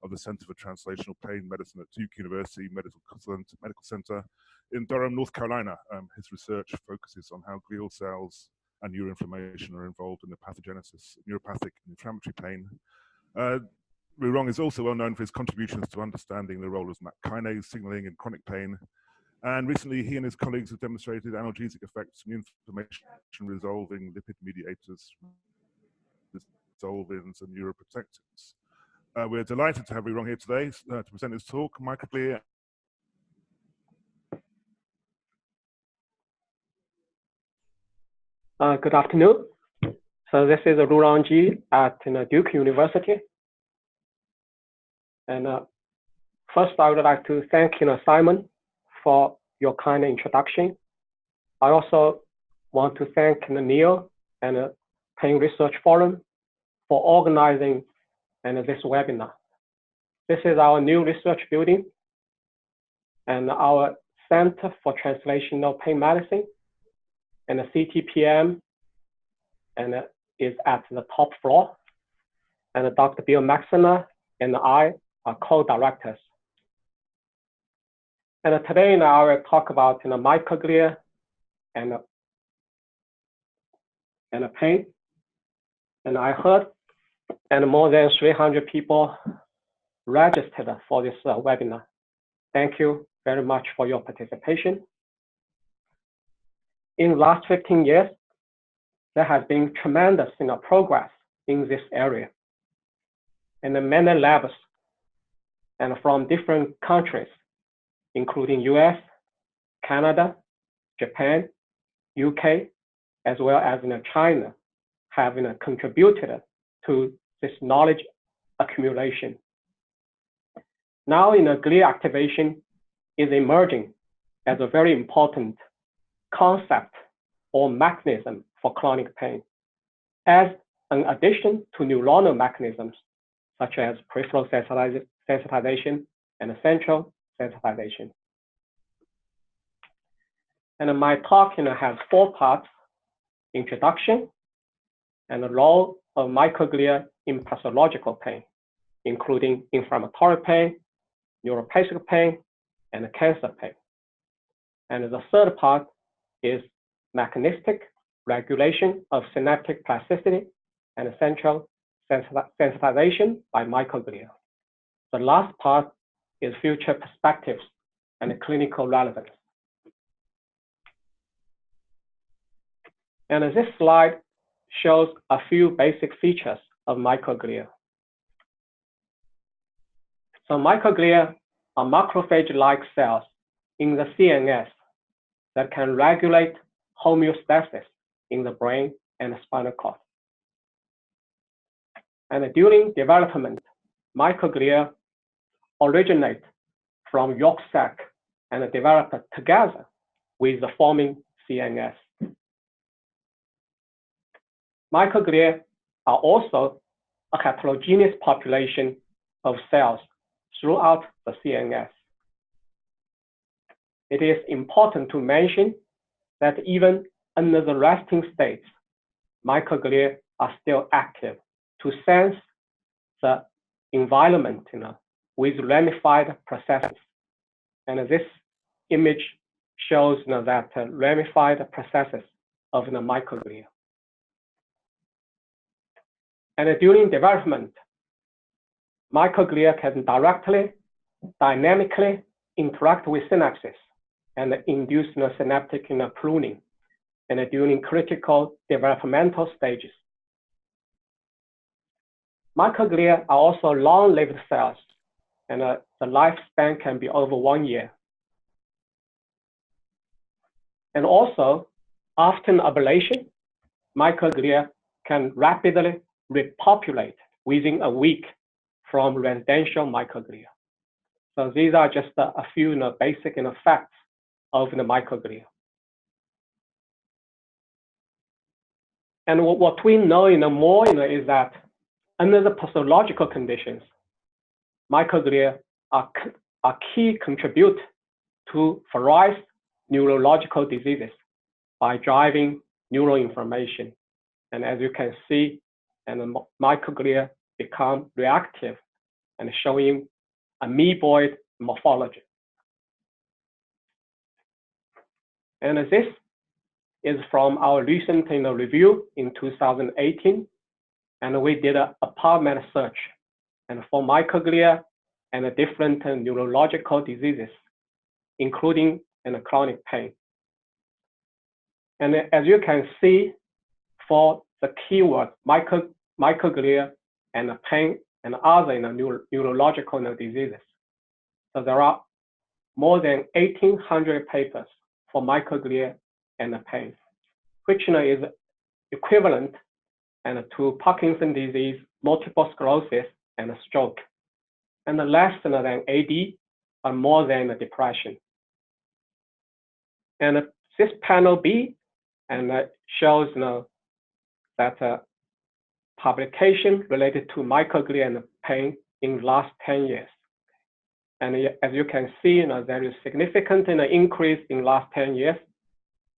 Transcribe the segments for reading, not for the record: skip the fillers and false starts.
of the Center for Translational Pain Medicine at Duke University Medical Center in Durham, North Carolina. His research focuses on how glial cells and neuroinflammation are involved in the pathogenesis of neuropathic and inflammatory pain. Rurong is also well known for his contributions to understanding the role of MAP kinase signaling in chronic pain. And recently, he and his colleagues have demonstrated analgesic effects from inflammation resolving lipid mediators, resolvins, and neuroprotectants. We're delighted to have Rurong here today to present his talk, Microglia. Good afternoon. So this is Rurong Ji at Duke University. And first, I would like to thank Simon for your kind introduction. I also want to thank Neil and Pain Research Forum for organizing this webinar. This is our new research building and our Center for Translational Pain Medicine, and the CTPM is at the top floor. And Dr. Bill Maxner and I are co-directors. And today I will talk about microglia and pain. And I heard more than 300 people registered for this webinar. Thank you very much for your participation. In the last 15 years, there has been tremendous progress in this area. And many labs and from different countries, including US, Canada, Japan, UK, as well as China, have contributed to this knowledge accumulation. Now, glia activation is emerging as a very important concept or mechanism for chronic pain, as an addition to neuronal mechanisms such as peripheral sensitization and central sensitization. And my talk has 4 parts: introduction and the role of microglia in pathological pain, including inflammatory pain, neuropathic pain, and cancer pain. And the third part is mechanistic regulation of synaptic plasticity and central sensitization by microglia. The last part is future perspectives and clinical relevance. And this slide shows a few basic features of microglia. So microglia are macrophage-like cells in the CNS that can regulate homeostasis in the brain and the spinal cord. And during development, microglia originate from yolk sac and develop together with the forming CNS. Microglia are also a heterogeneous population of cells throughout the CNS. It is important to mention that even under the resting states, microglia are still active to sense the environment with ramified processes. And this image shows that ramified processes of the microglia. And during development, microglia can directly, dynamically interact with synapses and induce synaptic pruning and during critical developmental stages. Microglia are also long-lived cells, and the lifespan can be over 1 year. And also, after ablation, microglia can rapidly repopulate within a week from residential microglia. So these are just a few basic facts of the microglia. And what we know more is that under the pathological conditions, microglia are key contribute to various neurological diseases by driving neuroinflammation. And as you can see, and the microglia become reactive and showing amoeboid morphology. And this is from our recent review in 2018, and we did a PubMed search and for microglia and different neurological diseases, including chronic pain. And as you can see, for the keyword microglia and pain and other neurological diseases, so there are more than 1,800 papers for microglia and pain, which is equivalent to Parkinson's disease, multiple sclerosis, and stroke, and less than AD, or more than depression. And this panel B shows that publication related to microglia and pain in last 10 years. And as you can see, there is significant increase in last 10 years.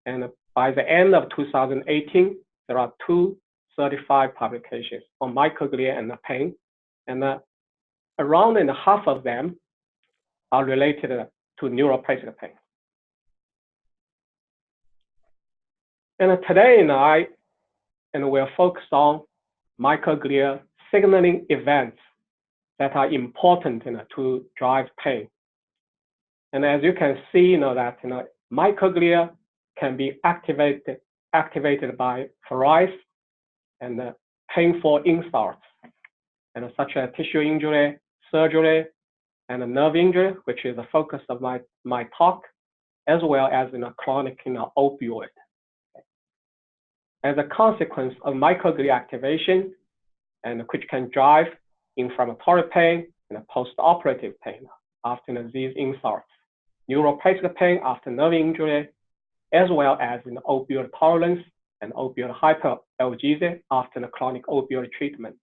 And by the end of 2018, there are 235 publications on microglia and pain. And around half of them are related to neuropathic pain. And today, we'll focus on microglia signaling events that are important to drive pain. And as you can see, that microglia can be activated by various and painful insults, and such as tissue injury, surgery, and nerve injury, which is the focus of my talk, as well as chronic opioid. As a consequence of microglia activation, and which can drive inflammatory pain and post-operative pain after these insults, neuropathic pain after nerve injury, as well as opioid tolerance and opioid hyperalgesia after chronic opioid treatment.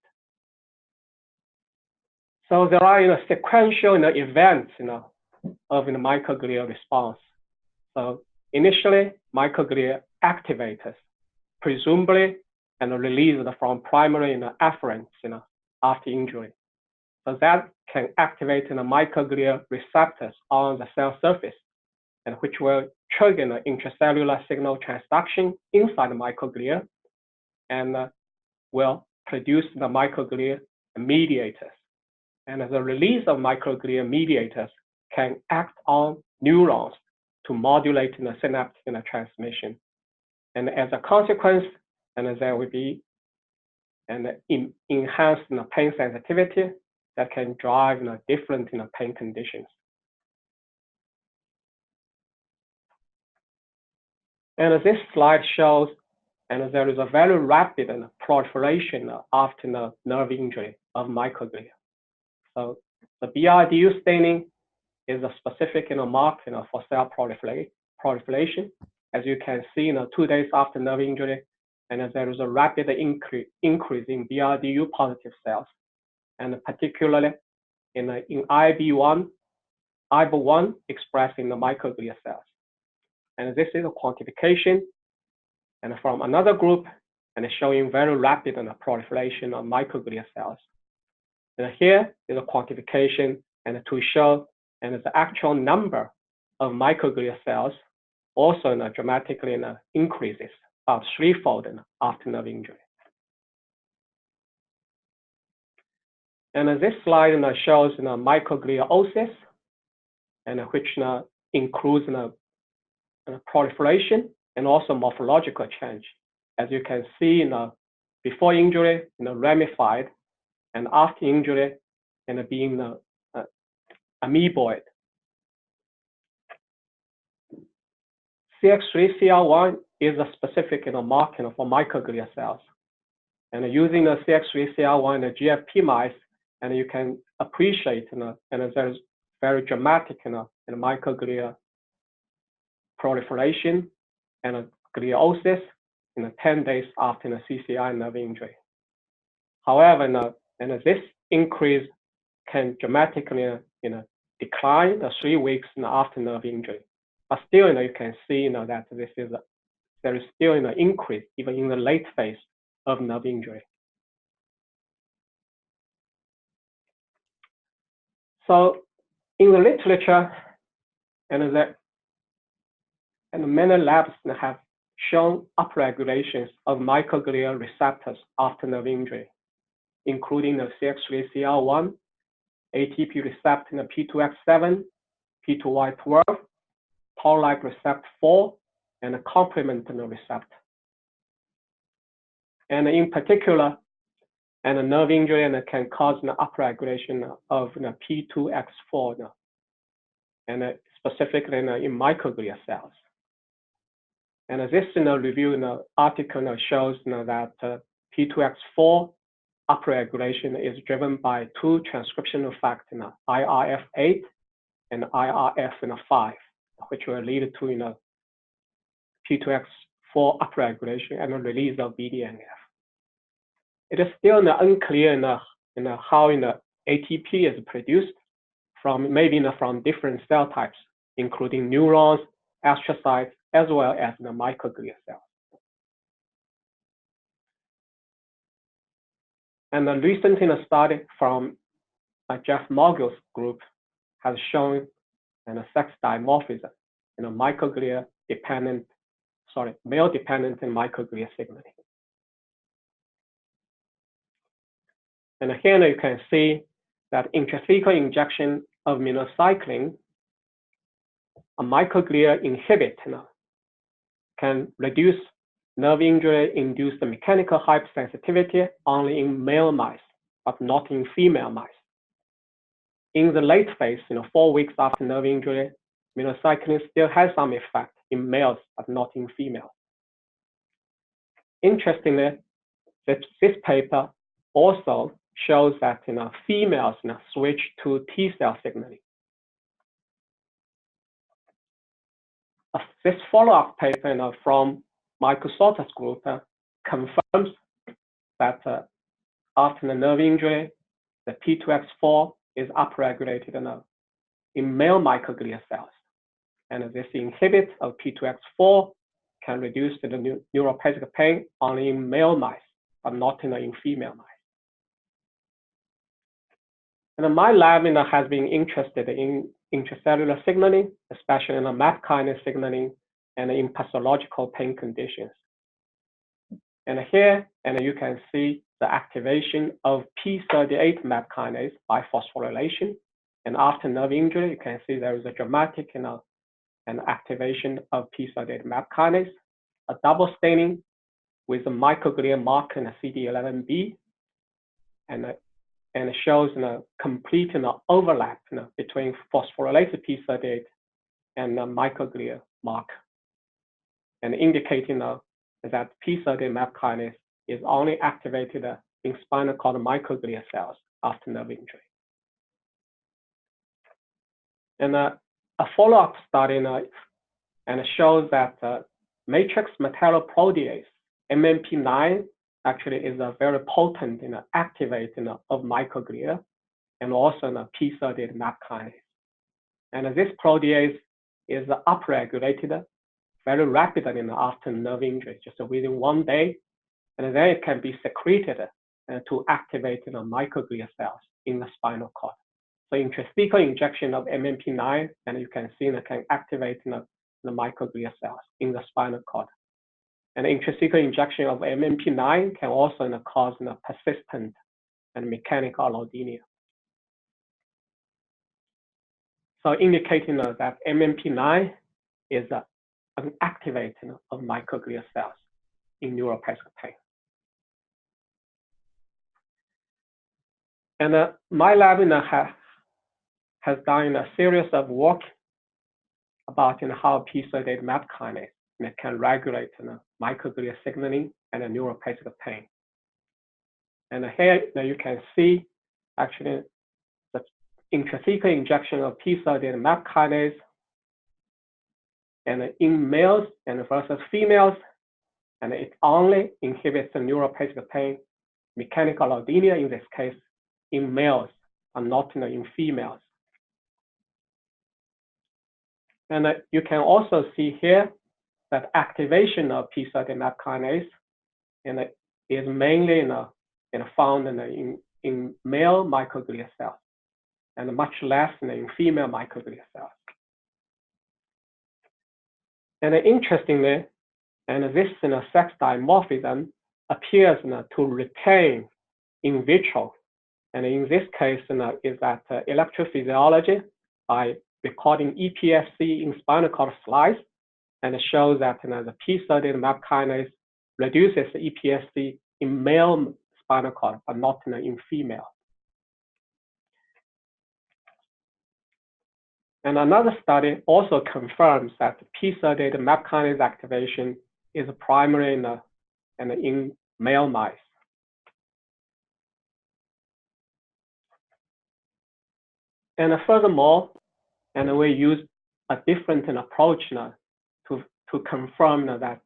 So there are sequential events of microglia response. So initially, microglia activators, presumably released from primary afferents after injury. So that can activate microglia receptors on the cell surface, and which will trigger intracellular signal transduction inside the microglia, and will produce the microglia mediators. And the release of microglia mediators can act on neurons to modulate the synaptic transmission. And as a consequence, there will be an enhanced pain sensitivity that can drive different pain conditions. And this slide shows, there is a very rapid proliferation after nerve injury of microglia. So the BRDU staining is a specific mark for cell proliferation. As you can see, 2 days after nerve injury, and there is a rapid increase in BRDU positive cells, and particularly in IB1 expressing the microglia cells. And this is a quantification, and from another group, and showing very rapid proliferation of microglia cells. And here is a quantification, and to show the actual number of microglia cells also dramatically increases, about threefold after nerve injury. And this slide shows microglialosis, and which includes proliferation and also morphological change. As you can see, before injury, ramified, and after injury, being amoeboid. CX3CL1 is a specific marker for microglia cells. And using the CX3CL1 and GFP mice, and you can appreciate, and there's very dramatic microglia proliferation and gliosis 10 days after the CCI nerve injury. However, this increase can dramatically decline 3 weeks after nerve injury. But still, you can see that there is still an increase even in the late phase of nerve injury. So in the literature, and many labs have shown upregulations of microglial receptors after nerve injury, including the CX3CR1, ATP receptor in the P2X7, P2Y12, toll-like receptor 4, and a complement receptor. And in particular, and a nerve injury can cause an upregulation of P2X4, and specifically in microglia cells. And this review article shows that P2X4 upregulation is driven by two transcriptional factors, IRF8 and IRF5, which will lead to P2X4 upregulation and the release of BDNF. It is still unclear how ATP is produced from from different cell types, including neurons, astrocytes, as well as the microglia cells. And a recent study from Jeff Mogul's group has shown sex dimorphism in a male-dependent microglia signaling. And here you can see that intrathecal injection of minocycline, a microglia inhibitor, can reduce nerve injury-induced mechanical hypersensitivity only in male mice, but not in female mice. In the late phase, 4 weeks after nerve injury, minocycline still has some effect in males, but not in females. Interestingly, this paper also shows that females switch to T cell signaling. This follow-up paper from Michael Salter's group confirms that after the nerve injury, the P2X4 is upregulated in male microglia cells. And this inhibit of P2X4 can reduce the neuropathic pain only in male mice, but not in female mice. And my lab has been interested in intracellular signaling, especially in MAP kinase signaling and in pathological pain conditions. And here, you can see the activation of P38 MAP kinase by phosphorylation. And after nerve injury, you can see there is a dramatic an activation of P38 MAP kinase, a double staining with a microglial marker and a CD11B, and it shows a complete overlap between phosphorylated P38 and the microglia marker, and indicating that P38 MAP kinase is only activated in spinal cord microglia cells after nerve injury. And a follow-up study shows that matrix metalloprotease, MMP9, actually is a very potent activator of microglia and also P38 MAP kinase. And this protease is upregulated very rapidly after nerve injury, just within 1 day, and then it can be secreted to activate microglia cells in the spinal cord. So intrathecal injection of MMP9, and you can see it can activate the microglia cells in the spinal cord. And intrathecal injection of MMP9 can also cause persistent and mechanical allodynia. So indicating that MMP9 is an activator of microglia cells in neuropathic pain. And my lab has done a series of work about how P38 MAP kinase can regulate microglia signaling and neuropathic pain. And here you can see actually the intrathecal injection of P38 MAP kinase and in males and versus females, and it only inhibits the neuropathic pain, mechanical allodynia in this case, in males and not in females. And you can also see here that activation of P38 MAP kinase is mainly found in male microglia cells. and much less in female microglia cells. And interestingly, and this sex dimorphism appears to retain in vitro. And in this case, is that electrophysiology by recording EPSC in spinal cord slice, and it shows that the p-38 MAP kinase reduces the EPSC in male spinal cord, but not in female. And another study also confirms that p-38 MAP kinase activation is primary in male mice. And furthermore, and we use a different approach to confirm that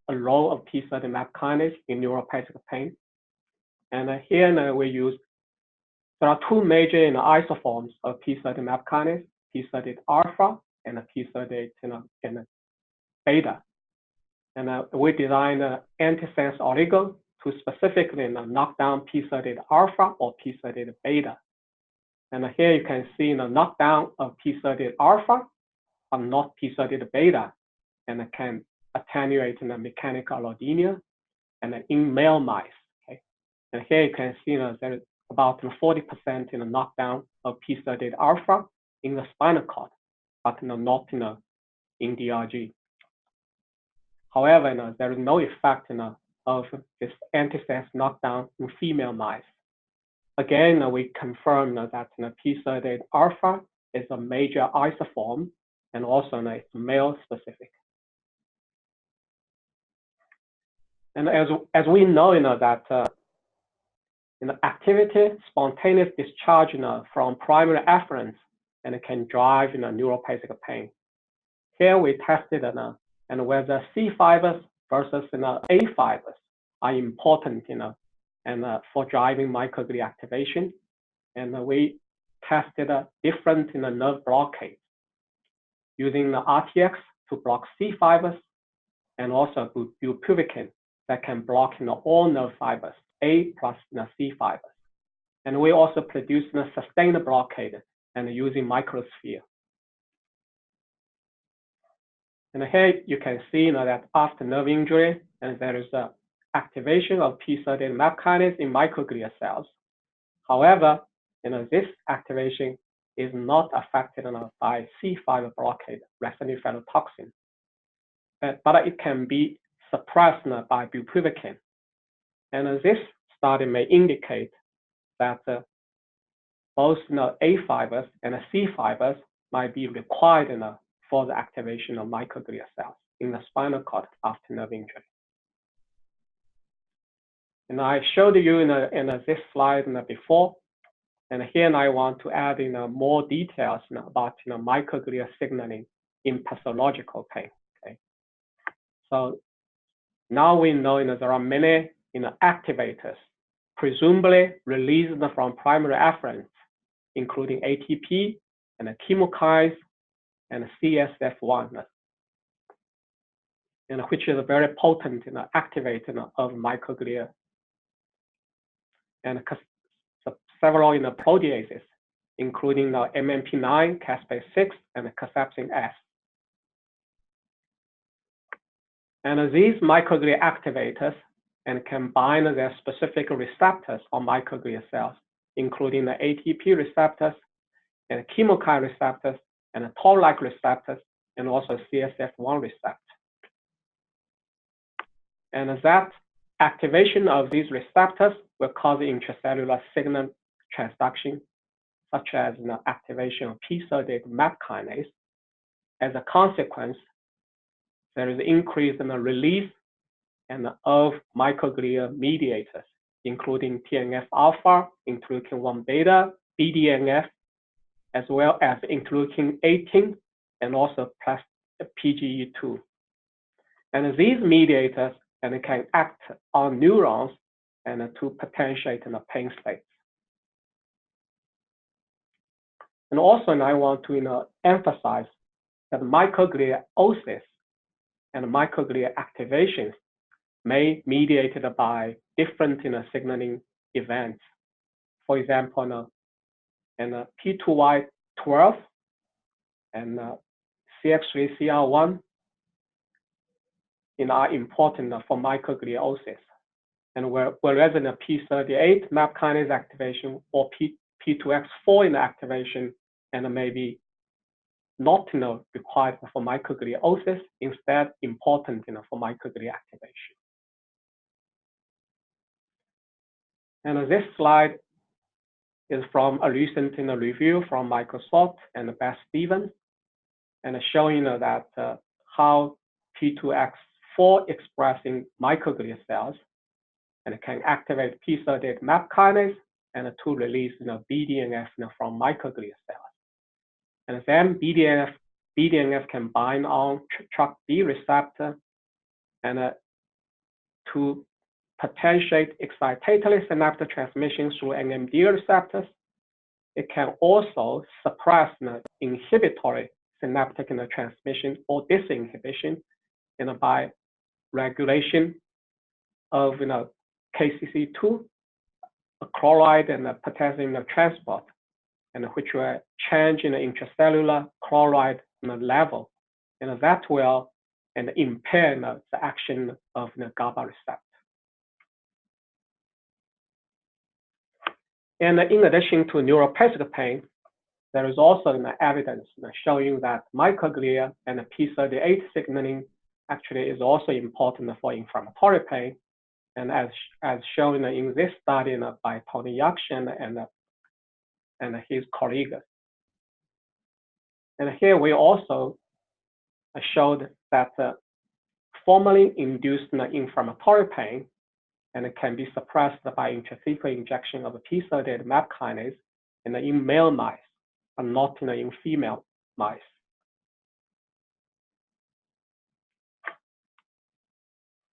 a role of p-38 MAP kinase in neuropathic pain. And here we use, there are two major isoforms of p-38 MAP kinase, p-38 alpha and p-38 beta. And we designed an antisense oligo to specifically knock down p-38 alpha or p-38 beta. And here you can see the knockdown of p-38 alpha, but not p-38 beta, and it can attenuate the mechanical allodynia and in male mice. Okay? And here you can see there is about 40% in the knockdown of p-38 alpha in the spinal cord, but not in DRG. However, there is no effect of this antisense knockdown in female mice. Again, we confirm that p-38 alpha is a major isoform and also it's male specific. And as we know, that activity, spontaneous discharge from primary efferents, and it can drive neuropathic pain. Here we tested and whether C fibers versus A fibers are important and for driving microglia activation. And we tested different nerve blockades using the RTX to block C fibers and also bupivacaine that can block all nerve fibers, A plus C fibers. And we also produced a sustained blockade and using microsphere. And here you can see that after nerve injury, and there is a activation of p-38 MAP kinase in microglia cells. However, this activation is not affected by C fiber blockade, racemic phytotoxin, but it can be suppressed by bupivacaine. And this study may indicate that both A fibers and C fibers might be required for the activation of microglia cells in the spinal cord after nerve injury. And I showed you in this slide before, and here I want to add more details about microglia signaling in pathological pain. Okay, so now we know there are many activators presumably released from primary efferents, including ATP and chemokines and CSF1, which is a very potent activator of microglia, and several proteases, including MMP9, caspase-6, and cathepsin-S. And these microglia activators can bind their specific receptors on microglia cells, including the ATP receptors and chemokine receptors and toll-like receptors, and also CSF1 receptor. And that activation of these receptors will cause intracellular signal transduction, such as activation of p-38 MAP kinase. As a consequence, there is an increase in the release of microglia mediators, including TNF-alpha, interleukin-1 beta, BDNF, as well as interleukin-18, and also PGE2. And these mediators can act on neurons and to potentiate pain states. And also, I want to emphasize that microgliosis and microglia activations may be mediated by different signaling events. For example, and P2Y12 and CX3CR1 are important for microgliosis. And whereas in the P38 MAP kinase activation or P2X4 in the activation and maybe not required for microgliosis, instead important for microglia activation. And this slide is from a recent review from Microsoft and Beth Stevens, and showing that how P2X4 expressing microglia cells and it can activate P38 MAP kinase and to release BDNF from microglia cells. And then BDNF can bind on TrkB receptor and to potentiate excitatory synaptic transmission through NMDA receptors. It can also suppress inhibitory synaptic transmission or disinhibition by regulation of KCC2, chloride and potassium transport, and which will change in the intracellular chloride level, and that will impair the action of the GABA receptor. And in addition to neuropathic pain, there is also evidence showing that microglia and P38 signaling actually is also important for inflammatory pain, and as shown in this study by Tony Yakshin and his colleagues. And here we also showed that formalin induced inflammatory pain and it can be suppressed by intrathecal injection of a P38 MAP kinase in male mice, but not in female mice.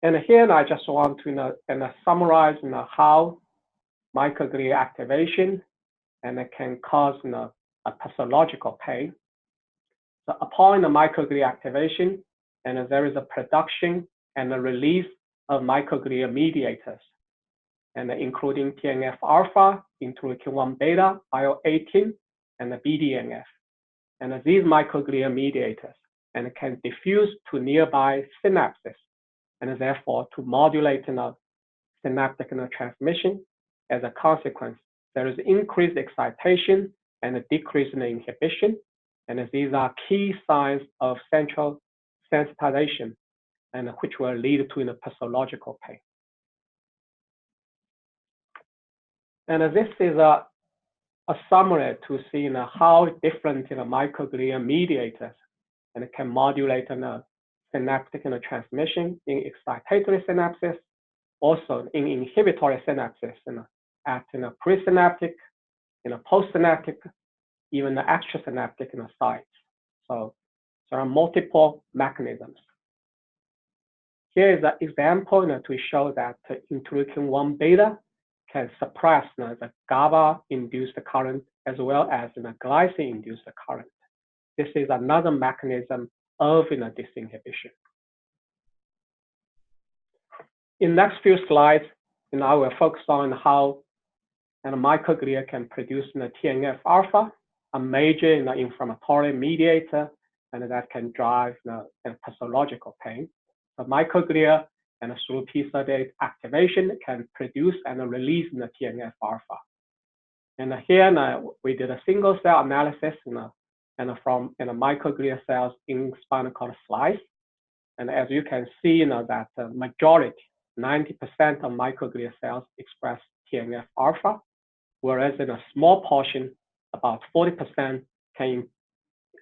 And here I just want to summarize how microglia activation and it can cause a pathological pain. So upon the microglia activation, and there is a production and a release of microglia mediators, and including TNF alpha, interleukin 1 beta, IL-18, and the BDNF. And these microglia mediators and can diffuse to nearby synapses, and therefore to modulate synaptic transmission. As a consequence, there is increased excitation and a decrease in inhibition, and these are key signs of central sensitization, and which will lead to pathological pain. And this is a summary to see how different microglia mediators and it can modulate synaptic transmission in excitatory synapses, also in inhibitory synapses at presynaptic, postsynaptic, even the extrasynaptic sites. So there are multiple mechanisms. Here is an example to show that interleukin 1 beta can suppress the GABA-induced current as well as glycine-induced current. This is another mechanism of disinhibition. In next few slides, I will focus on how microglia can produce TNF alpha, a major inflammatory mediator, and that can drive pathological pain. The microglia and through P38 activation can produce and release TNF alpha. And here we did a single cell analysis from microglia cells in spinal cord slice. And as you can see that the majority, 90% of microglia cells express TNF alpha, whereas in a small portion, about 40%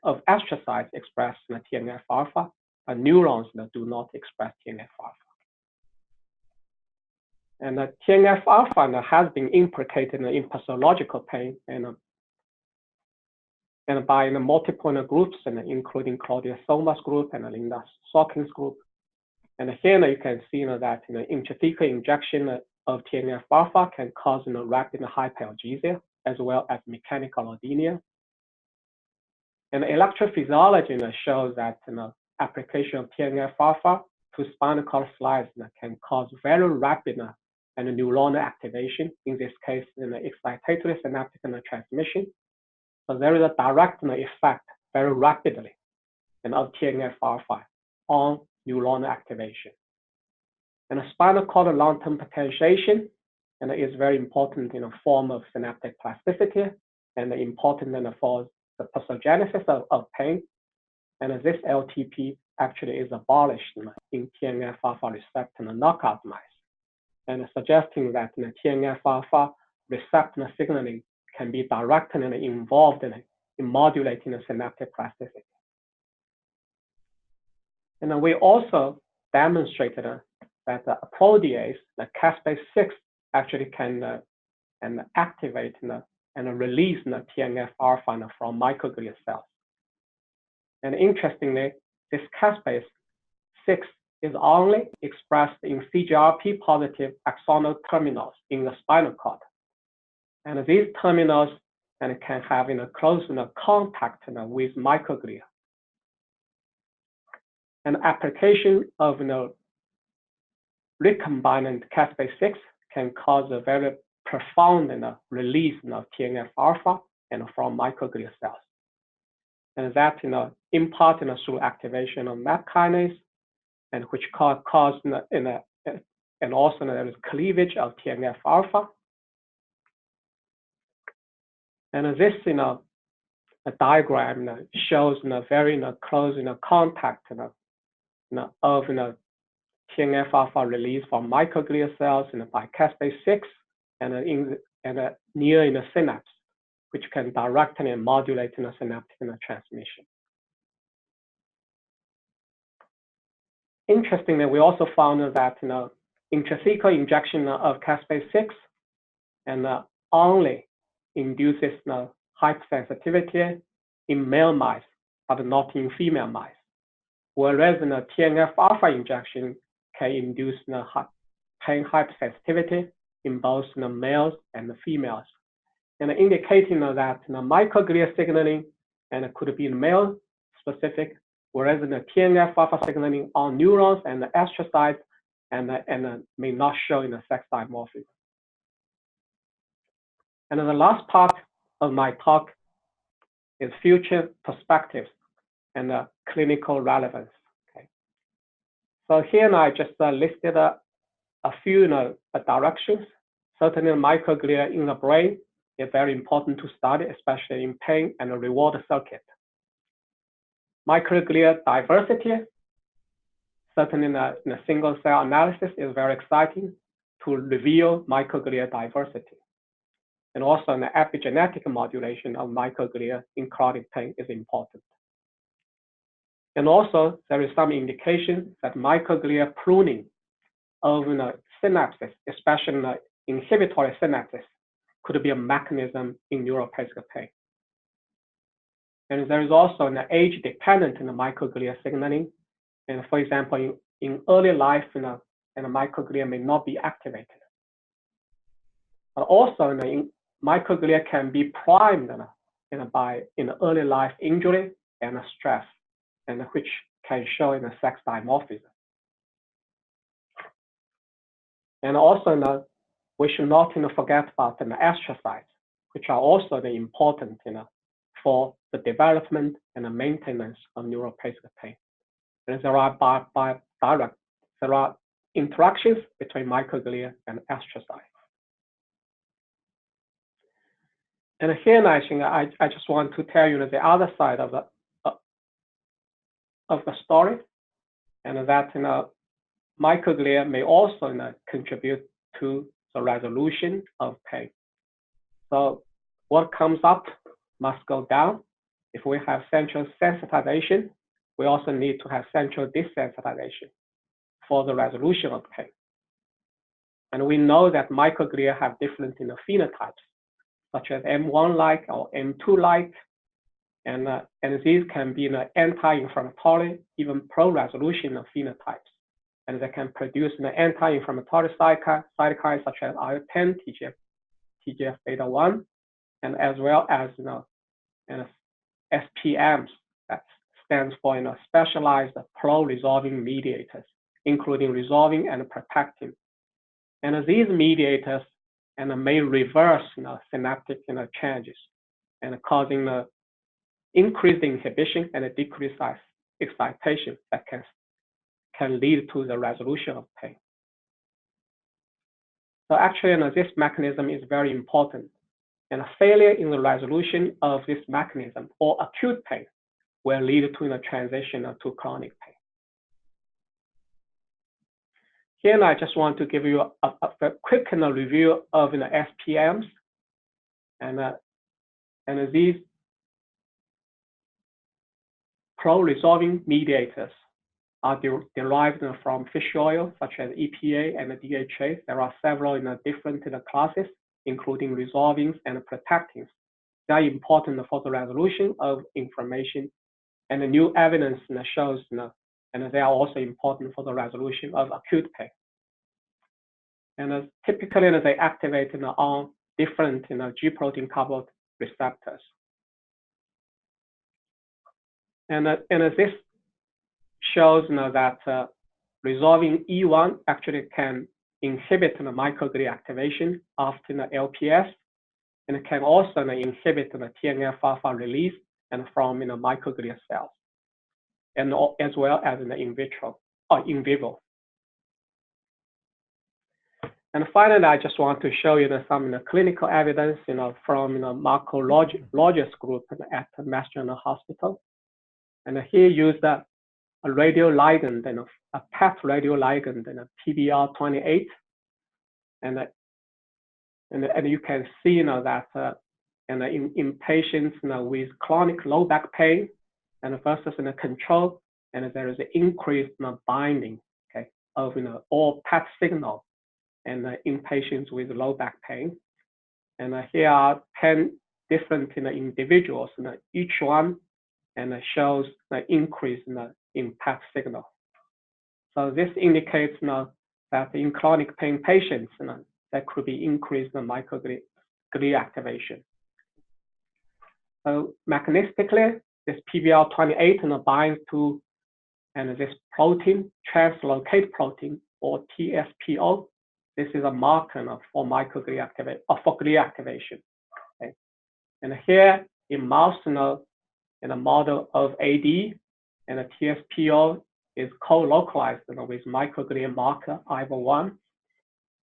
of astrocytes express TNF alpha, but neurons do not express TNF alpha. And TNF alpha has been implicated in pathological pain and by multiple groups, including Claudia Soma's group and Linda Sawkins' group. And here you can see that intrathecal injection of TNF alpha can cause rapid hyperalgesia as well as mechanical allodynia. And electrophysiology shows that application of TNF alpha to spinal cord slice can cause very rapid and neuronal activation, in this case excitatory synaptic transmission, So there is a direct effect very rapidly of TNF-alpha on neuronal activation. And a spinal cord long-term potentiation is very important in a form of synaptic plasticity and important for the pathogenesis of pain. And this LTP actually is abolished in TNF-alpha receptor knockout mice, and suggesting that TNF-alpha receptor signaling can be directly involved in modulating the synaptic plasticity. And we also demonstrated that the protease, the caspase-6, actually can activate and release the TNF-alpha from microglia cells. And interestingly, this caspase-6 is only expressed in CGRP positive axonal terminals in the spinal cord. And these terminals can have close contact with microglia. An application of recombinant caspase-6 can cause a very profound release of TNF-alpha from microglia cells. And that in part through activation of MAP kinase, and which cause and also there is cleavage of TNF-alpha. And this a diagram shows very close contact of TNF-alpha release from microglia cells by caspase-6 and near the synapse, which can directly modulate synaptic transmission. Interestingly, we also found that intrathecal injection of caspase-6 only induces hypersensitivity in male mice, but not in female mice. Whereas TNF-alpha injection can induce pain hypersensitivity in both males and females, and indicating that microglia signaling could be male specific, whereas the TNF-alpha signaling on neurons and the astrocytes and may not show sex dimorphism. And the last part of my talk is future perspectives and clinical relevance. Okay. So here I just listed a few directions. Certainly microglia in the brain is very important to study, especially in pain and reward circuit. Microglia diversity, certainly in a single cell analysis, is very exciting to reveal microglia diversity. And also the epigenetic modulation of microglia in chronic pain is important. And also there is some indication that microglia pruning of synapses, especially inhibitory synapses, could be a mechanism in neuropathic pain. And there is also an age-dependent microglia signaling. And for example, in early life, microglia may not be activated. But also, microglia can be primed by early life injury and stress, and which can show sex dimorphism. And also, we should not forget about the astrocytes, which are also important for the development and the maintenance of neuropathic pain. And there are interactions between microglia and astrocytes. And here, I just want to tell you the other side of the story, and that microglia may also contribute to the resolution of pain. So what comes up must go down. If we have central sensitization, we also need to have central desensitization for the resolution of pain. And we know that microglia have different phenotypes, such as M1-like or M2-like, and these can be anti-inflammatory, even pro-resolution of phenotypes. And they can produce anti-inflammatory cytokines such as IL-10, TGF-beta1, and as well as SPMs, that stands for specialized pro-resolving mediators, including resolving and protecting. And these mediators may reverse synaptic changes and causing the increased inhibition and a decreased excitation that can lead to the resolution of pain. So actually, this mechanism is very important, and a failure in the resolution of this mechanism or acute pain will lead to the transition to chronic pain. Here, I just want to give you a quick review of SPMs, and these pro-resolving mediators are derived from fish oil, such as EPA and DHA. There are several different classes, including resolvings and protectins. They are important for the resolution of inflammation, and the new evidence shows, and they are also important for the resolution of acute pain. And typically, they activate on different G protein coupled receptors. And this shows that resolving E1 actually can inhibit the microglia activation after the LPS, and it can also inhibit the TNF-alpha release and from microglia cells, and as well as in vitro or in vivo. And finally, I just want to show you some clinical evidence from Microglia's group at Mass General Hospital. And he used a radioligand, a PET radioligand, PBR28, and you can see that in patients with chronic low back pain and versus in the control, and there is an increased binding, okay, of all PET signal, and in patients with low back pain. And here are 10 different individuals, each one shows the increase in PET signal. So this indicates that in chronic pain patients, there could be increased microglia activation. So mechanistically, this PBR28 binds to this protein, translocate protein, or TSPO. This is a marker for microglia activation, or for glia activation. Okay. And here in mouse, in a model of AD, and the TSPO is co-localized with microglia marker IVA1.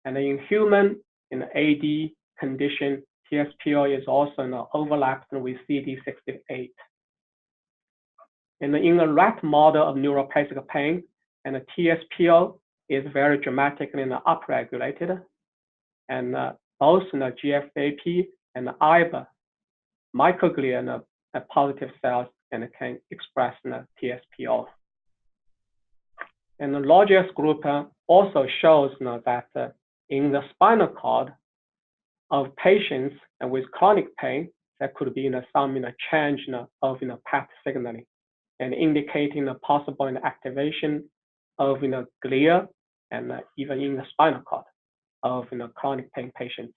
And in human, in the AD condition, TSPO is also overlapped with CD68. And in a rat model of neuropathic pain, and the TSPO is very dramatically upregulated, and both GFAP and IVA microglia positive cells and can express TSPO. And the Logias group also shows that in the spinal cord of patients with chronic pain, there could be some change of PET signaling, and indicating the possible activation of glia and even in the spinal cord of chronic pain patients.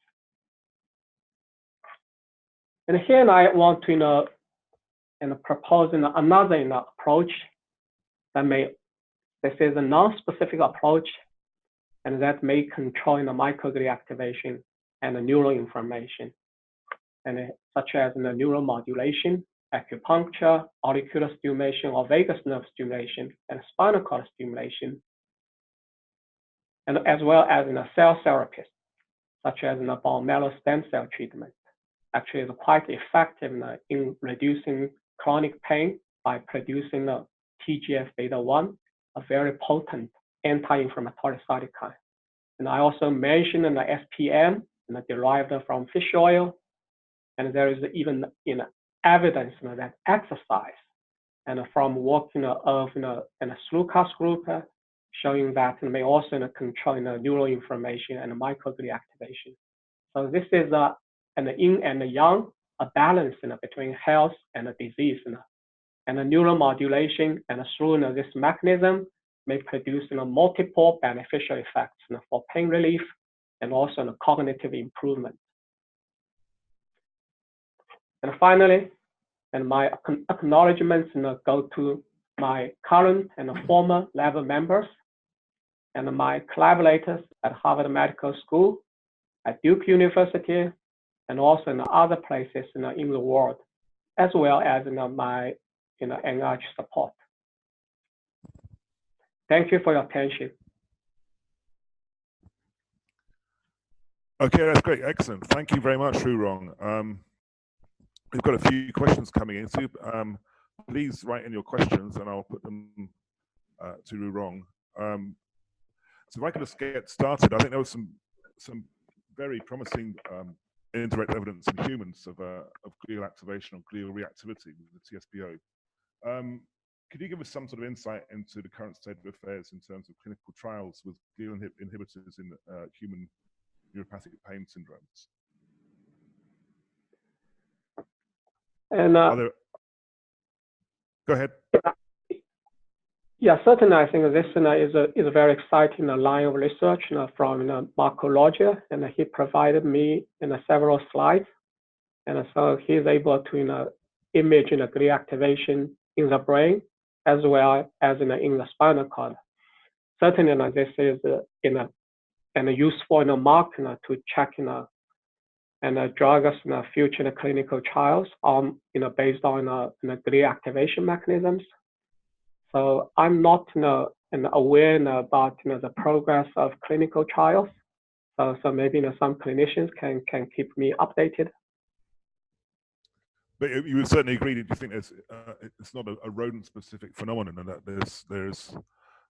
And here I want to propose another approach that this is a non-specific approach, and that may control microglia activation and neuroinflammation, and such as neuromodulation, acupuncture, auricular stimulation, or vagus nerve stimulation, and spinal cord stimulation, and as well as cell therapies, such as bone marrow stem cell treatment. Actually, is quite effective in reducing chronic pain by producing TGF-beta1, a very potent anti-inflammatory cytokine. And I also mentioned the SPM derived from fish oil, and there is even evidence that exercise, and from work of a Slukas group, showing that it may also control neuroinflammation and microglia activation. So this is an yin and yang, a balance between health and disease, and the neuromodulation and through this mechanism may produce multiple beneficial effects for pain relief and also cognitive improvement. And finally, and my acknowledgements go to my current and former lab members and my collaborators at Harvard Medical School, at Duke University, and also in other places in the world, as well as my NIH support. Thank you for your attention. Okay, that's great, excellent. Thank you very much, Rurong. We've got a few questions coming in, so please write in your questions and I'll put them to Rurong. So if I could just get started, I think there was some very promising indirect evidence in humans of glial activation or glial reactivity with the TSPO. Could you give us some sort of insight into the current state of affairs in terms of clinical trials with glial inhibitors in human neuropathic pain syndromes? And go ahead. Yeah, certainly. I think this is a very exciting line of research from Microglia, and he provided me several slides, and so he's able to image glial activation in the brain as well as in the spinal cord. Certainly, this is a useful mark to check and drugs future clinical trials based on glial activation mechanisms. So I'm not aware about the progress of clinical trials. So maybe some clinicians can keep me updated. But you would certainly agree. Do you think it's not a rodent-specific phenomenon, and that there's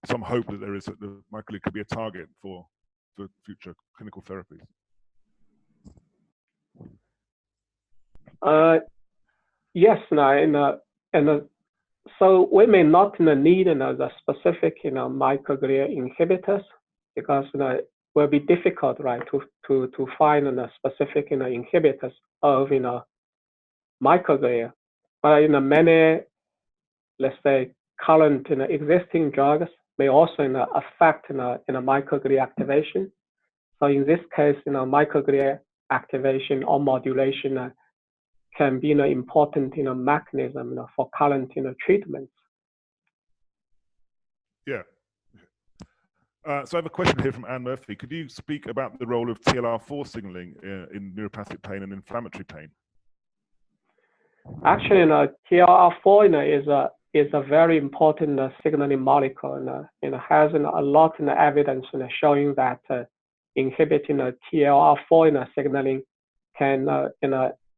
some hope that the microglia could be a target for future clinical therapies? Yes, so we may not need the specific microglia inhibitors, because it will be difficult, right, to find specific inhibitors of microglia. But many, let's say, current existing drugs may also affect microglia activation. So in this case, microglia activation or modulation can be an important mechanism for current treatments. Yeah. So I have a question here from Anne Murphy. Could you speak about the role of TLR4 signaling in neuropathic pain and inflammatory pain? Actually, TLR4 is a very important signaling molecule. It has a lot of evidence showing that inhibiting TLR4 signaling can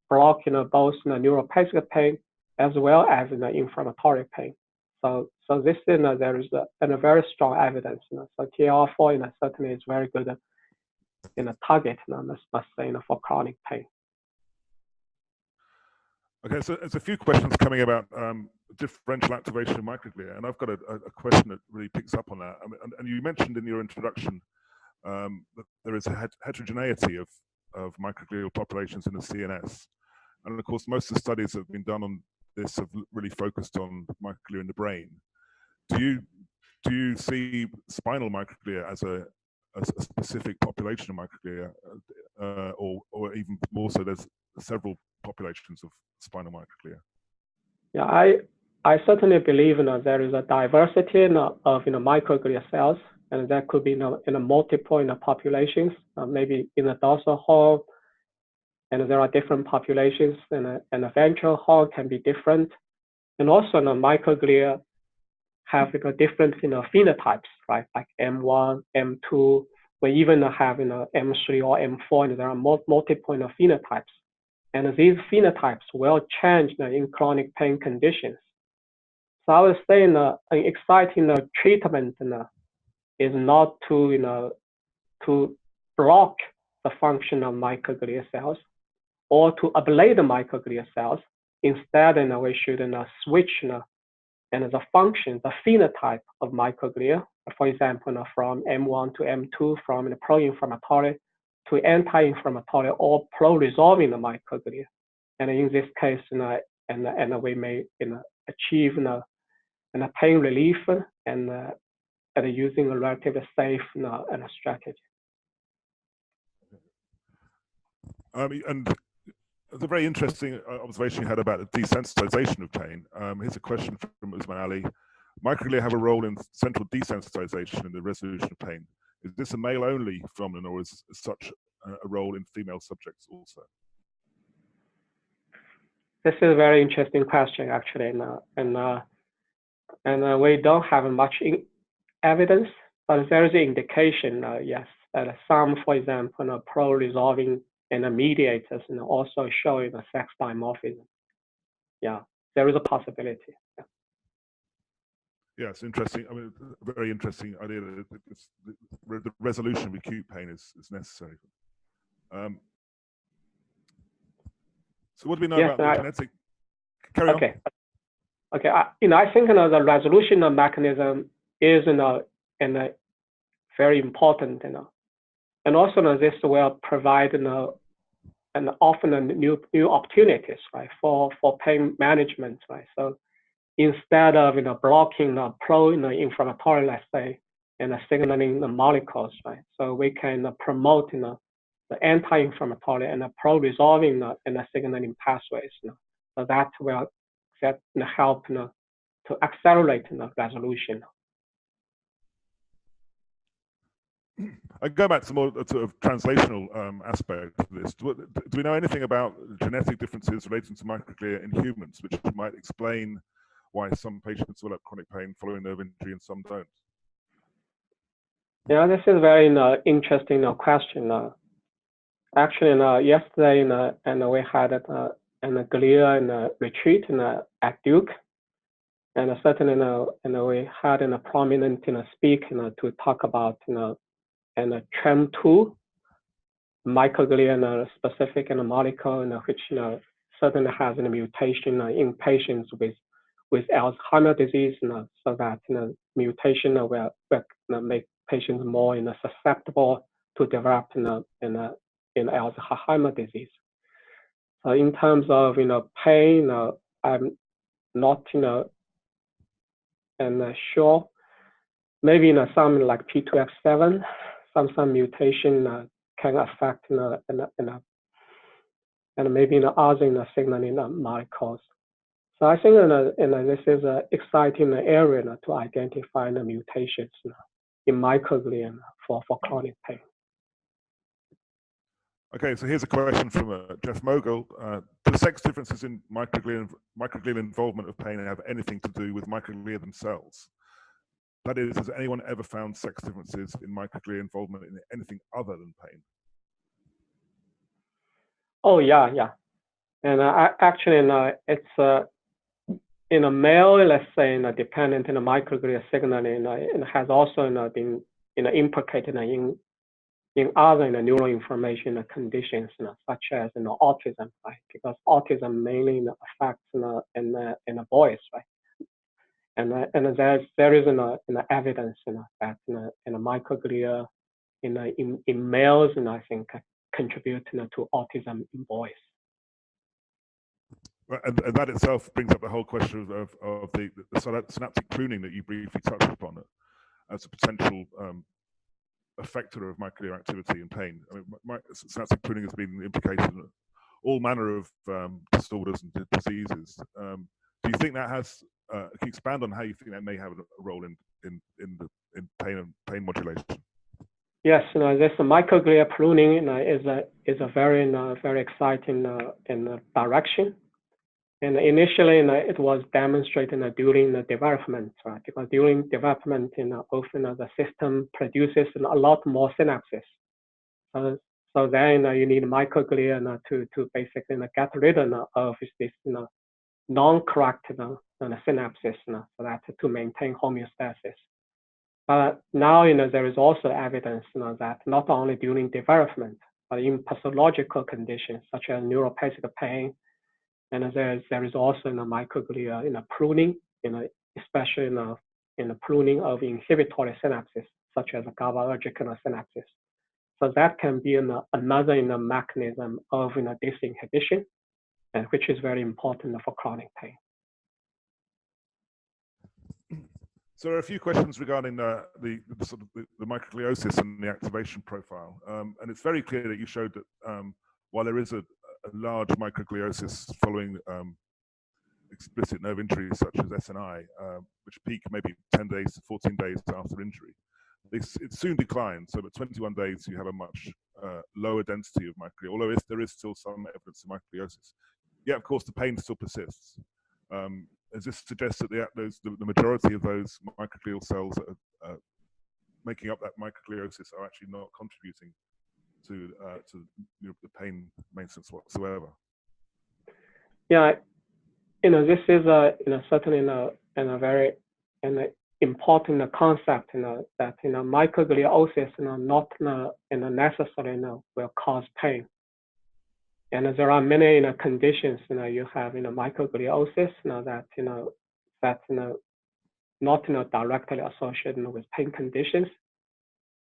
block both neuropathic pain as well as inflammatory pain. So this there is a very strong evidence. So TLR4 certainly is very good target, must say, for chronic pain. Okay, so there's a few questions coming about differential activation of microglia, and I've got a question that really picks up on that. And you mentioned in your introduction that there is a heterogeneity of microglial populations in the CNS, and of course most of the studies that have been done on this have really focused on microglia in the brain. Do you see spinal microglia as a specific population of microglia, or even more so, there's several populations of spinal microglia? Yeah, I certainly believe there is a diversity of microglia cells, and that could be in multiple populations, maybe in the dorsal horn, and there are different populations, and the ventral horn can be different, and also the microglia have different phenotypes, right? Like M1, M2, we even have M3 or M4, and there are multiple phenotypes. And these phenotypes will change in chronic pain conditions. So I would say an exciting treatment is not to block the function of microglia cells or to ablate the microglia cells. Instead, we should switch and the function, the phenotype of microglia, for example, from M1 to M2, from the pro-inflammatory to anti-inflammatory or pro-resolving the microglia. And in this case, and we may achieve pain relief and using a relatively safe strategy. And it's a very interesting observation you had about the desensitization of pain. Here's a question from Usman Ali. Microglia have a role in central desensitization in the resolution of pain. Is this a male-only phenomenon, or is such a role in female subjects also? this is a very interesting question, actually, and we don't have much evidence, but there is an indication, yes, that some, for example, pro-resolving and mediators also showing a sex dimorphism. Yeah, there is a possibility. Yeah. Yeah, it's interesting. I mean, a very interesting idea that the resolution of acute pain is necessary. So what do we know about the genetic? Carry on. Okay. I think the resolution mechanism is very important, and also this will provide and often new opportunities, right, for pain management, right. So instead of blocking the pro-inflammatory, let's say, and signaling the molecules, right, so we can promote the anti-inflammatory and pro-resolving and signaling pathways. So that will help to accelerate the resolution. I go back to more sort of translational aspect of this. Do we know anything about genetic differences relating to microglia in humans, which might explain why some patients develop chronic pain following nerve injury and some don't? Yeah, this is a very interesting question. Actually, yesterday, and we had a glia retreat at Duke, and certainly, we had a prominent speak to talk about and TREM2 microglia specific molecule, which certainly has a mutation in patients with Alzheimer's disease, so that mutation will make patients more susceptible to develop in Alzheimer's disease. So in terms of pain, I'm not and sure. Maybe some like P2X7, some mutation can affect and maybe other signaling molecules. So I think this is an exciting area to identify the mutations in microglia for chronic pain. Okay, so here's a question from Jeff Mogul. Do sex differences in microglial involvement of pain have anything to do with microglia themselves? That is, has anyone ever found sex differences in microglia involvement in anything other than pain? Oh, yeah. And actually, it's in a male, let's say, dependent in the microglia signaling, it has also been implicated in other neuroinflammation conditions, such as autism, right? Because autism mainly affects in the boys, right? And there is evidence that in microglia in males, and I think contribute to autism in boys. And that itself brings up the whole question of the synaptic pruning that you briefly touched upon as a potential effector of microglial activity and pain. I mean, synaptic pruning has been implicated in all manner of disorders and diseases. Do you think that has? Can you expand on how you think that may have a role in pain and pain modulation? Yes, this microglia pruning is a very exciting direction. And initially, it was demonstrated during the development, right? Because during development, often the system produces a lot more synapses. So then you need microglia to basically get rid of this non-corrected synapses so that to maintain homeostasis. But now there is also evidence that not only during development, but in pathological conditions such as neuropathic pain, and there is also microglia pruning, especially in the pruning of inhibitory synapses such as GABAergic synapses. So that can be another mechanism of disinhibition, and which is very important for chronic pain. So there are a few questions regarding the microgliosis and the activation profile, and it's very clear that you showed that while there is a large microgliosis following explicit nerve injuries such as SNI, which peak maybe 10 days to 14 days after injury, it soon declines. So at 21 days, you have a much lower density of microglia, although there is still some evidence of microgliosis. yet of course the pain still persists. As this suggests that the majority of those microglial cells that are making up that microgliosis are actually not contributing to the pain maintenance whatsoever. Yeah, this is certainly a very important concept. That microgliosis not necessarily will cause pain. And there are many conditions you have microgliosis that's not directly associated with pain conditions,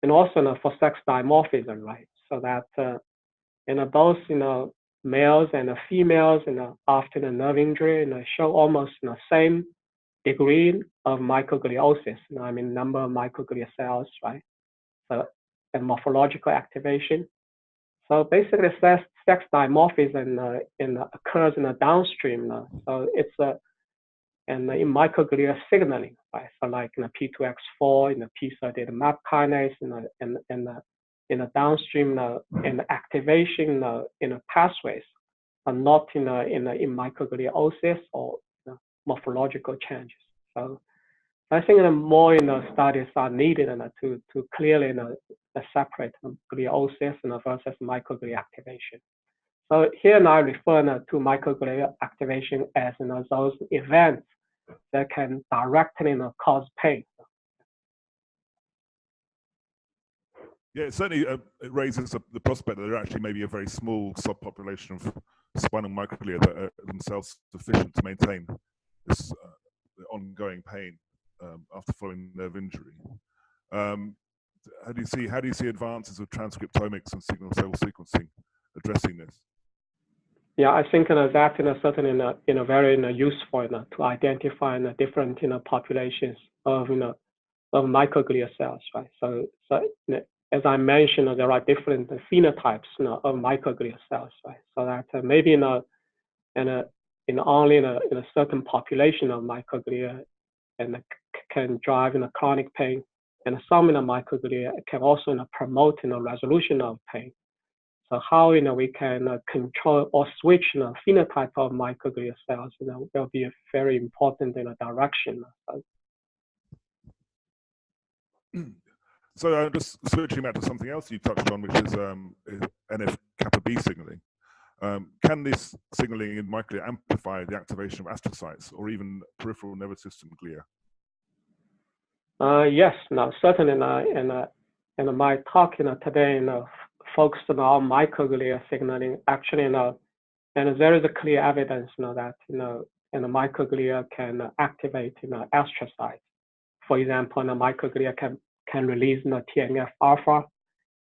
and also for sex dimorphism, right? So that both males and females after the nerve injury show almost the same degree of microgliosis. I mean number of microglia cells, right? So and morphological activation. So basically, sex dimorphism occurs in the downstream. So it's in microglia signaling, right? So like P2X4 in the P38 MAP kinase in the downstream in the activation in the pathways, but not in microgliosis or morphological changes. So I think more studies are needed to clearly separate gliosis versus microglia activation. So here I refer to microglia activation as those events that can directly cause pain. Yeah, it certainly it raises the prospect that there actually may be a very small subpopulation of spinal microglia that are themselves sufficient to maintain this ongoing pain after following nerve injury. How do you see advances of transcriptomics and signal cell sequencing addressing this? Yeah, I think that certainly very useful to identify different populations of microglia cells, right? So as I mentioned, there are different phenotypes of microglia cells, right? So that maybe only in a certain population of microglia and can drive chronic pain, and some microglia can also promote resolution of pain. So how we can control or switch phenotype of microglia cells will be a very important direction. So just switching back to something else you touched on, which is NF-kappa B signaling. Can this signaling in microglia amplify the activation of astrocytes or even peripheral nervous system glia? Yes, certainly. And my talk today focused on microglia signaling. Actually, and there is a clear evidence that microglia can activate astrocytes. For example, microglia can release TNF alpha,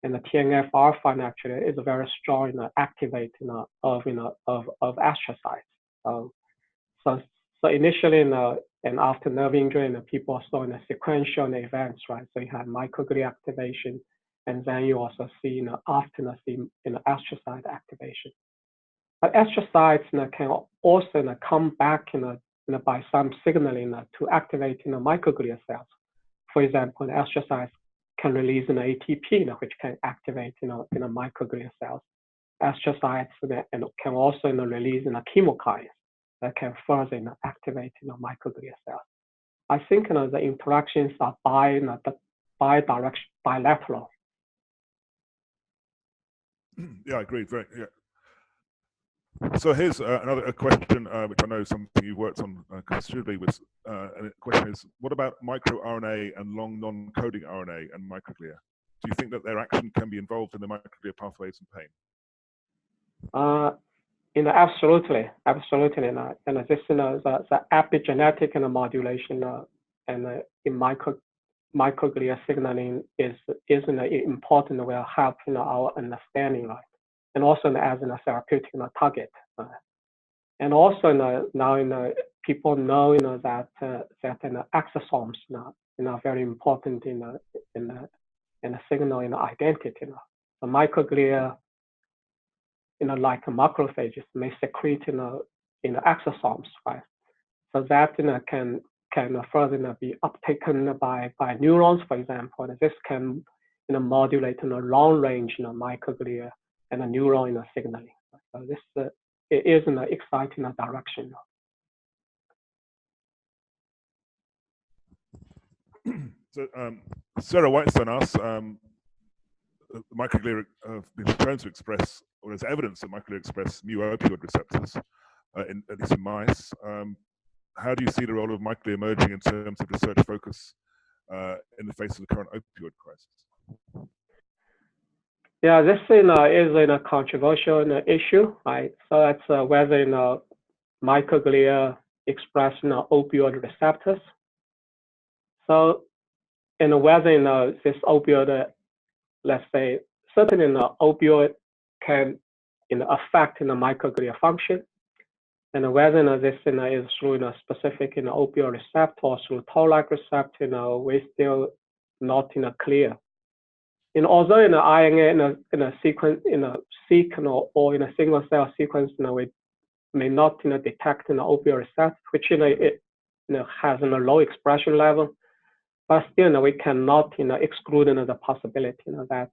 and the TNF alpha actually is a very strong activator of astrocytes. So initially and after nerve injury, people saw sequential events, right? So you have microglia activation, and then you also see often see astrocyte activation. But astrocytes can also come back by some signaling to activate microglia cells. For example, astrocytes can release an ATP, which can activate microglia cells. Astrocytes can also release chemokines that can further activate microglia cells. I think the interactions are bilateral. Yeah, I agree. Very, yeah. So here's another question, which I know is something you've worked on considerably with. And the question is, what about microRNA and long non-coding RNA and microglia? Do you think that their action can be involved in the microglia pathways and pain? Absolutely. And this the epigenetic modulation and in microglia signaling is important. Will help our understanding, right? And also as a therapeutic target. And also now people know that exosomes are very important in the signal identity. The microglia like macrophages may secrete exosomes, right? So that can further be uptaken by neurons, for example. And this can modulate long range microglia and a neuron signaling. So this it is in an exciting direction. So Sarah Whitestone asks, microglia have been shown to express, or there's evidence that microglia express mu opioid receptors, at least in mice. How do you see the role of microglia emerging in terms of research focus in the face of the current opioid crisis? Yeah, this is a controversial issue, right? So that's whether microglia express opioid receptors. So, whether this opioid, let's say, certainly opioid can affect microglia function, and whether this is through specific opioid receptor or through toll-like receptor, we still not clear. Although in the RNA in a sequence sequence or in a single cell sequence, we may not detect opioid receptor, which it has a low expression level, but still we cannot exclude the possibility that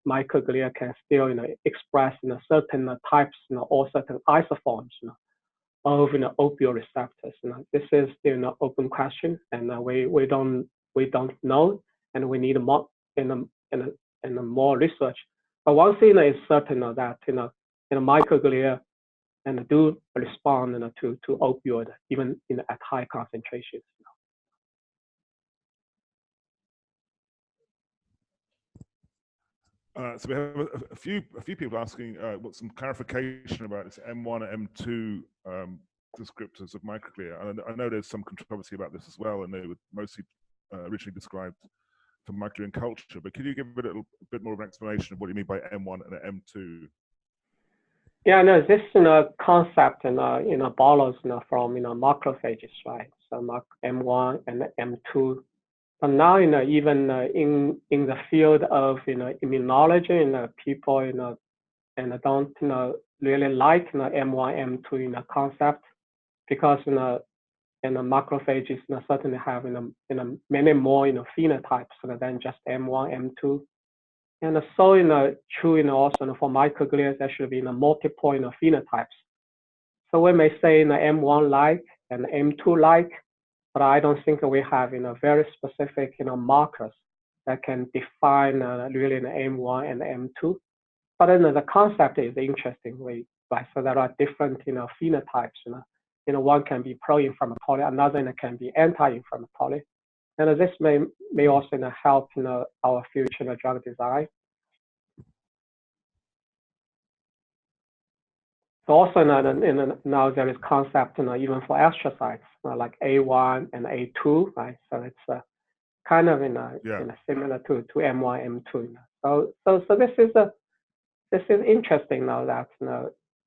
microglia can still express certain types or certain isoforms of opioid receptors. This is still an open question, and we don't know, and we need more more research. But one thing is certain that microglia do respond to opioid even at high concentrations. So we have a few people asking what some clarification about this M1 and M2 descriptors of microglia. And I know there's some controversy about this as well, and they were mostly originally described for microglia in culture. But could you give a little bit more of an explanation of what you mean by M1 and M2? Yeah, no, this concept borrows from macrophages, right? So M1 and M2. But now even in the field of immunology, people and don't really like M1 M2 concept, because macrophages certainly have many more phenotypes than just M1 M2. And so true also for microglia, there should be multiple phenotypes. So we may say M1 like and M2 like, but I don't think we have very specific markers that can define really M1 and M2. But then the concept is interesting, right? So there are different phenotypes. One can be pro-inflammatory, another can be anti-inflammatory, and this may also help our future drug design. So also now there is concept even for astrocytes like A1 and A2, right? So it's kind of similar to M1 M2. So this is interesting now that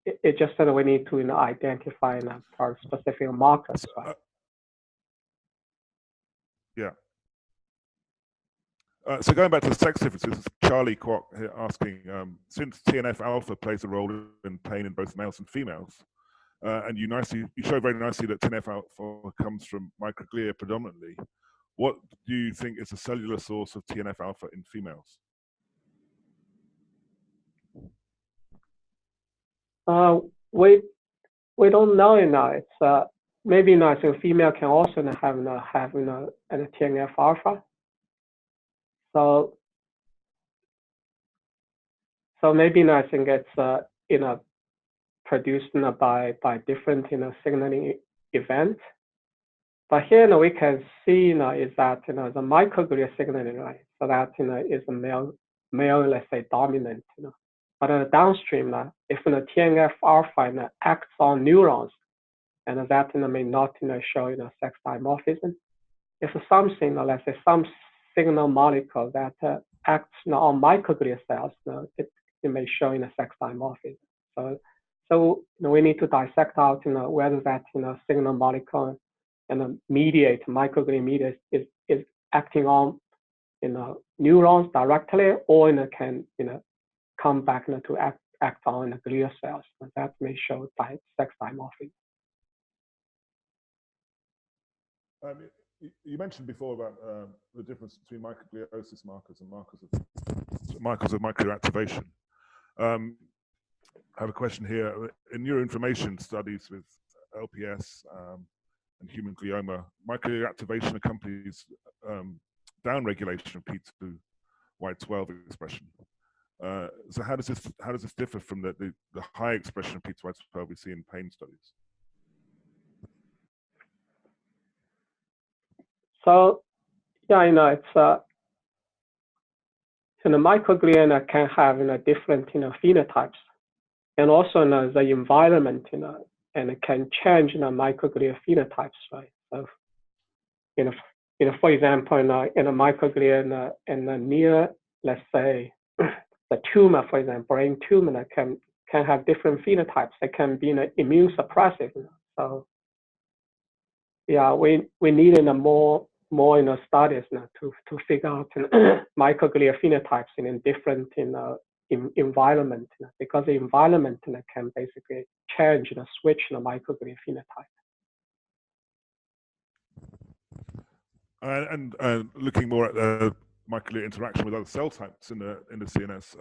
it just that we need to identify for specific markers, right? Yeah. So going back to the sex differences, Charlie Kwok here asking, since TNF alpha plays a role in pain in both males and females, and you show very nicely that TNF alpha comes from microglia predominantly, what do you think is the cellular source of TNF alpha in females? We don't know. It's maybe so female can also have a TNF alpha. So maybe I think it's produced by different signaling events. But here we can see is that the microglia signaling, right? So that is a male let's say dominant. But downstream, if the TNF alpha acts on neurons, and that may not show sex dimorphism. If something, let's say some signal molecule that acts on microglia cells, it may show sex dimorphism. So we need to dissect out whether that signal molecule and microglia mediate is acting on neurons directly, or can come back to act on the glial cells. That may show sex dimorphism. You mentioned before about the difference between microgliosis markers and markers of microactivation. I have a question here. In neuroinflammation studies with LPS and human glioma, microglial activation accompanies downregulation of P2Y12 expression. So how does this differ from the high expression of P2Y12 we see in pain studies? So yeah, it's the microglia can have different phenotypes, and also the environment and it can change microglia phenotypes, right? So for example, in a microglia in the near, let's say, the tumor, for example, brain tumor can have different phenotypes. It can be immune suppressive. So yeah, we need more studies to figure out microglia phenotypes in different environment, because the environment can basically change switch the microglia phenotype. And looking more at microglia interaction with other cell types in the CNS,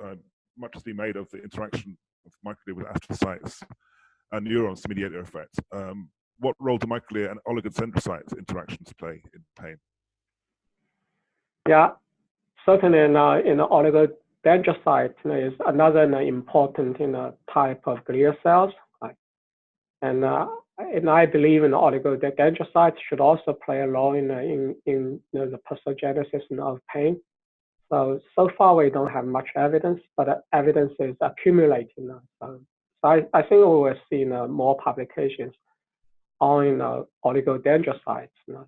much has been made of the interaction of microglia with astrocytes and neurons to mediate their effect. What role do microglia and oligodendrocyte interactions play in pain? Yeah, certainly in oligodendrocyte is another important type of glial cells, right? And I believe oligodendrocytes should also play a role in the pathogenesis of pain. So far we don't have much evidence, but evidence is accumulating. So I think we will see more publications on oligodendrocytes. So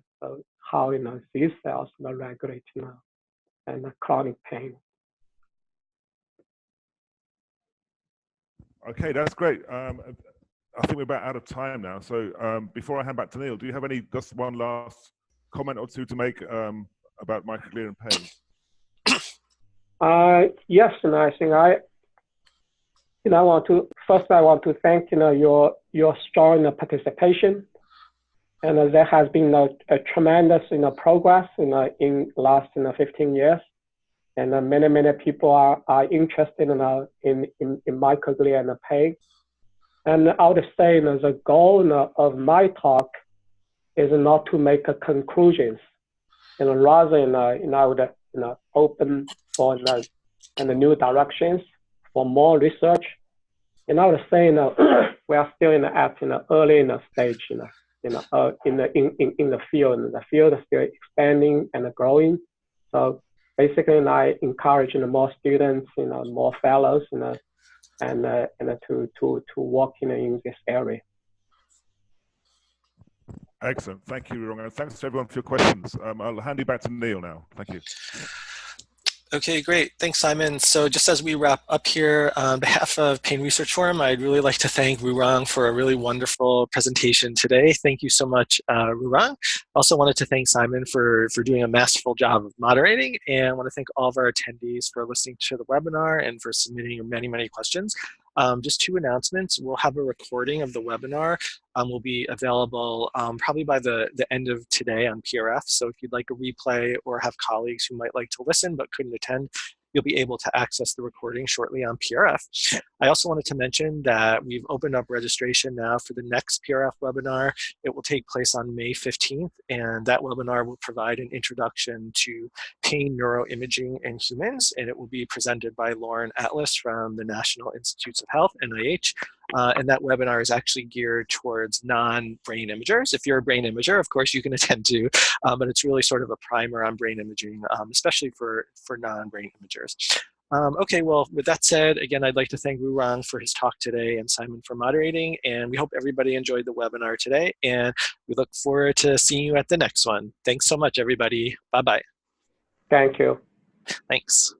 how these cells regulate and chronic pain. Okay, that's great. I think we're about out of time now. So before I hand back to Neil, do you have just one last comment or two to make about microglia and pain? Yes, and I think I want to thank your strong participation, and there has been a tremendous progress in last 15 years, and many people are interested in microglia and pain. And I would say the goal of my talk is not to make conclusions, rather I would open for and new directions for more research. And I would say we are still at early stage in the field. The field is still expanding and growing. So basically, I encourage more students, more fellows, and to work in this area. Excellent. Thank you, Rurong. And thanks to everyone for your questions. I'll hand you back to Neil now. Thank you. Okay, great. Thanks, Simon. So just as we wrap up here, on behalf of Pain Research Forum, I'd really like to thank Rurong for a really wonderful presentation today. Thank you so much, Rurong. Also wanted to thank Simon for doing a masterful job of moderating, and I want to thank all of our attendees for listening to the webinar and for submitting your many questions. Just two announcements. We'll have a recording of the webinar. Will be available probably by the end of today on PRF. So if you'd like a replay or have colleagues who might like to listen but couldn't attend, you'll be able to access the recording shortly on PRF. I also wanted to mention that we've opened up registration now for the next PRF webinar. It will take place on May 15th, and that webinar will provide an introduction to pain neuroimaging in humans, and it will be presented by Lauren Atlas from the National Institutes of Health, NIH. And that webinar is actually geared towards non-brain imagers. If you're a brain imager, of course, you can attend to, but it's really sort of a primer on brain imaging, especially for non-brain imagers. Okay, well, with that said, again, I'd like to thank Rurong for his talk today and Simon for moderating, and we hope everybody enjoyed the webinar today, and we look forward to seeing you at the next one. Thanks so much, everybody. Bye-bye. Thank you. Thanks.